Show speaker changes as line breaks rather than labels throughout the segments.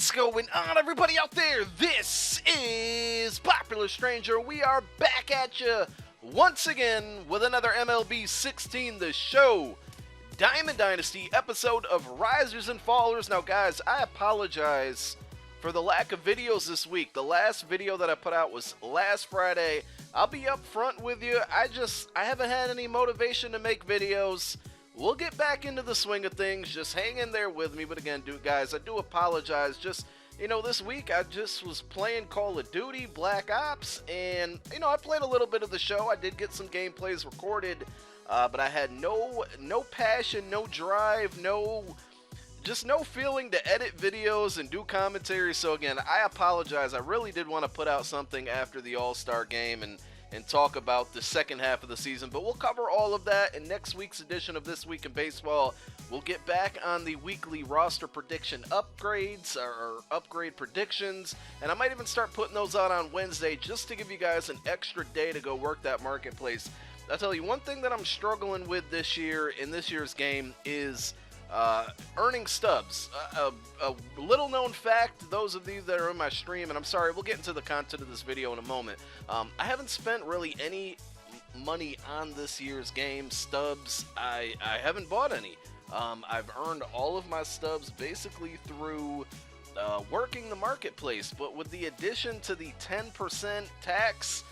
What's going on, everybody out there? This is Popular Stranger. We are back at you once again with another MLB 16 The Show Diamond Dynasty episode of Risers and Fallers. Now, guys, I apologize for the lack of videos this week. The last video that I put out was last Friday. I'll be up front with you. I haven't had any motivation to make videos. We'll get back into the swing of things. Just hang in there with me. But again, guys, I do apologize. Just, this week I just was playing Call of Duty, Black Ops, and, I played a little bit of the show. I did get some gameplays recorded, but I had no passion, no drive, just no feeling to edit videos and do commentary. So again, I apologize. I really did want to put out something after the All-Star game and talk about the second half of the season, but we'll cover all of that in next week's edition of This Week in Baseball. We'll get back on the weekly roster prediction upgrades, or upgrade predictions, and I might even start putting those out on Wednesday just to give you guys an extra day to go work that marketplace. I'll tell you, one thing that I'm struggling with this year in this year's game is earning stubs. A little known fact, those of you that are in my stream, and I'm sorry, we'll get into the content of this video in a moment. I haven't spent really any money on this year's game. Stubs, I haven't bought any. I've earned all of my stubs basically through working the marketplace, but with the addition to the 10% tax,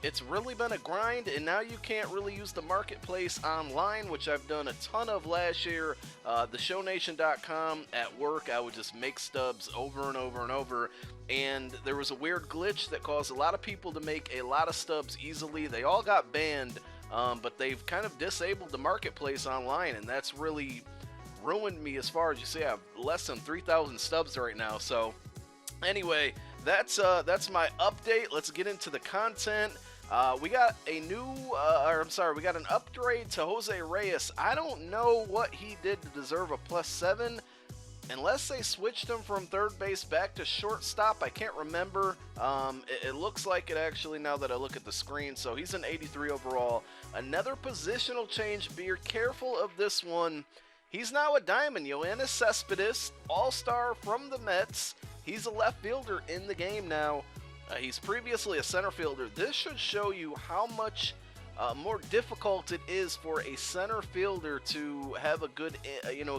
it's really been a grind, and now you can't really use the marketplace online, which I've done a ton of last year. TheShowNation.com at work, I would just make stubs over and over and over, and there was a weird glitch that caused a lot of people to make a lot of stubs easily. They all got banned, but they've kind of disabled the marketplace online, and that's really ruined me as far as you see. I have less than 3,000 stubs right now. So anyway, that's my update. Let's get into the content. We got a we got an upgrade to Jose Reyes. I don't know what he did to deserve a +7, unless they switched him from third base back to shortstop. I can't remember. It looks like it actually, now that I look at the screen. So he's an 83 overall. Another positional change. Be careful of this one. He's now a diamond. Yoenis Cespedes, all-star from the Mets. He's a left fielder in the game now. He's previously a center fielder. This should show you how much more difficult it is for a center fielder to have a good,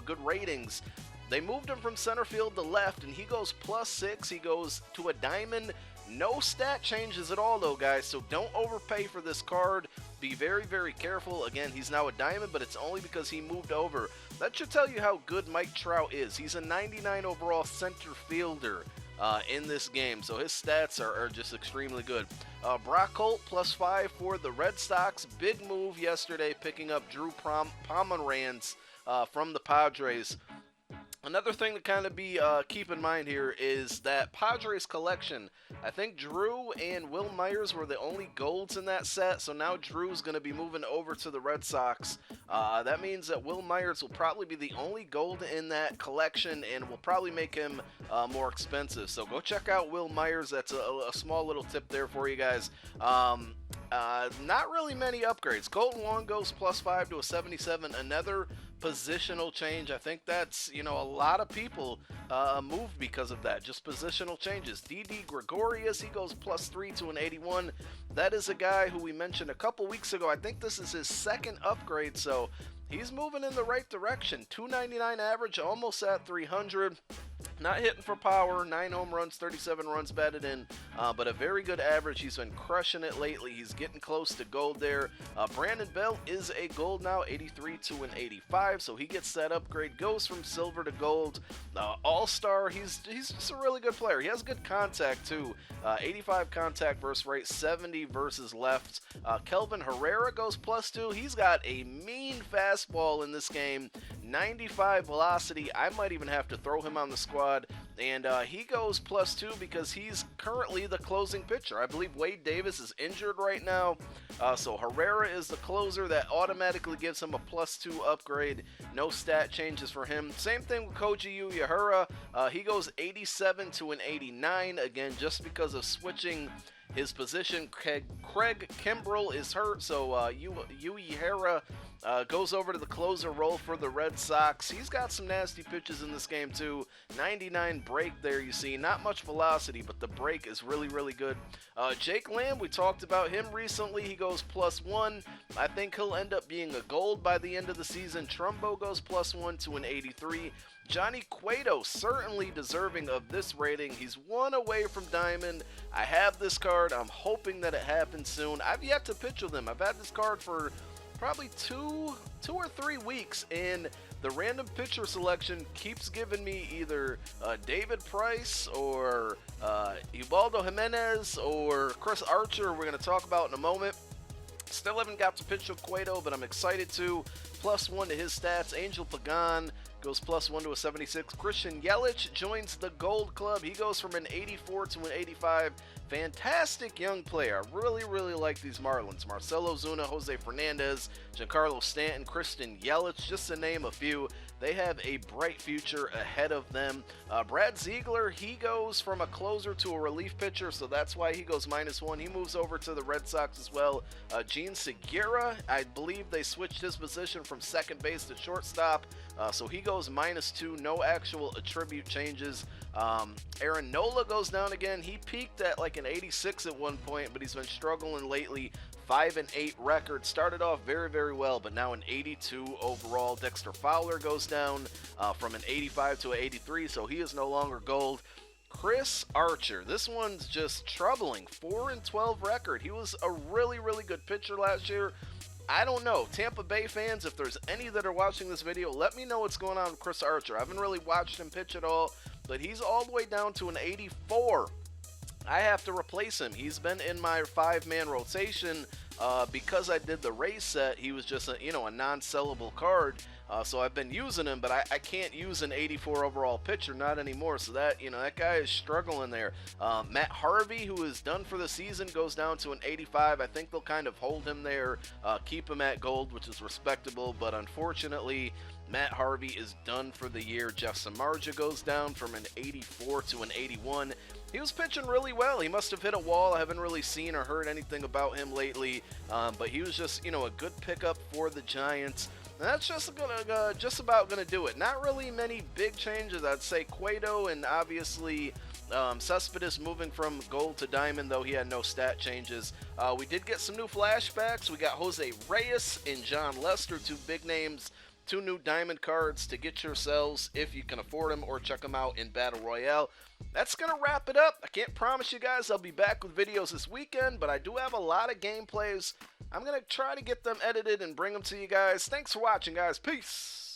good ratings. They moved him from center field to left, and he goes +6. He goes to a diamond. No stat changes at all, though, guys, so don't overpay for this card. Be very, very careful. Again, he's now a diamond, but it's only because he moved over. That should tell you how good Mike Trout is. He's a 99 overall center fielder in this game, so his stats are just extremely good. Brock Holt +5 for the Red Sox. Big move yesterday, picking up Drew Pomeranz from the Padres. Another thing to kind of keep in mind here is that Padres collection. I think Drew and Will Myers were the only golds in that set, so now Drew's going to be moving over to the Red Sox. That means that Will Myers will probably be the only gold in that collection, and will probably make him more expensive. So go check out Will Myers. That's a small little tip there for you guys. Not really many upgrades. Colton Wong goes +5 to a 77. Another positional change. I think that's, a lot of people moved because of that. Just positional changes. Didi Gregorius, he goes +3 to an 81. That is a guy who we mentioned a couple weeks ago. I think this is his second upgrade, so he's moving in the right direction. 299 average, almost at 300. Not hitting for power, 9 home runs, 37 runs batted in, but a very good average. He's been crushing it lately. He's getting close to gold there. Brandon Belt is a gold now, 83 to an 85, so he gets that upgrade, goes from silver to gold. All-star, he's just a really good player. He has good contact too. 85 contact versus right, 70 versus left. Kelvin Herrera goes +2. He's got a mean fastball in this game, 95 velocity. I might even have to throw him on the squad, and he goes +2 because he's currently the closing pitcher. I believe Wade Davis is injured right now, so Herrera is the closer. That automatically gives him a +2 upgrade. No stat changes for him. Same thing with Koji Uehara. He goes 87 to an 89, again, just because of switching his position. Craig Kimbrell is hurt, so Uehara goes over to the closer role for the Red Sox. He's got some nasty pitches in this game too. 99 break there, you see. Not much velocity, but the break is really, really good. Jake Lamb, we talked about him recently. He goes +1. I think he'll end up being a gold by the end of the season. Trumbo goes +1 to an 83. Johnny Cueto, certainly deserving of this rating. He's one away from Diamond. I have this card. I'm hoping that it happens soon. I've yet to pitch with him. I've had this card for probably two or 3 weeks, and the random pitcher selection keeps giving me either David Price or Ubaldo Jimenez or Chris Archer, we're going to talk about in a moment. Still haven't got to pitch with Cueto, but I'm excited to. +1 to his stats. Angel Pagan goes +1 to a 76. Christian Yelich joins the Gold Club. He goes from an 84 to an 85. Fantastic young player. I really, really like these Marlins. Marcell Ozuna, Jose Fernandez, Giancarlo Stanton, Christian Yelich, just to name a few. They have a bright future ahead of them. Brad Ziegler, he goes from a closer to a relief pitcher, so that's why he goes -1. He moves over to the Red Sox as well. Gene Segura, I believe they switched his position from second base to shortstop, so he goes -2. No actual attribute changes. Aaron Nola goes down again. He peaked at like an 86 at one point, but he's been struggling lately. 5-8 record. Started off very, very well, but now an 82 overall. Dexter Fowler goes down from an 85 to an 83, so he is no longer gold. Chris Archer, this one's just troubling. 4-12 record. He was a really, really good pitcher last year. I don't know. Tampa Bay fans, if there's any that are watching this video, let me know what's going on with Chris Archer. I haven't really watched him pitch at all, but he's all the way down to an 84. I have to replace him. He's been in my 5-man rotation because I did the race set. He was just a non-sellable card, so I've been using him, but I can't use an 84 overall pitcher, not anymore. So that that guy is struggling there. Matt Harvey, who is done for the season, goes down to an 85. I think they'll kind of hold him there, keep him at gold, which is respectable, but unfortunately Matt Harvey is done for the year. Jeff Samardzija goes down from an 84 to an 81. He was pitching really well. He must have hit a wall. I haven't really seen or heard anything about him lately, but he was just, a good pickup for the Giants. And that's just about gonna do it. Not really many big changes. I'd say Cueto and obviously Cespedes moving from gold to diamond, though he had no stat changes. We did get some new flashbacks. We got Jose Reyes and John Lester, 2 big names. 2 new diamond cards to get yourselves if you can afford them, or check them out in Battle Royale. That's going to wrap it up. I can't promise you guys I'll be back with videos this weekend, but I do have a lot of gameplays. I'm going to try to get them edited and bring them to you guys. Thanks for watching, guys. Peace.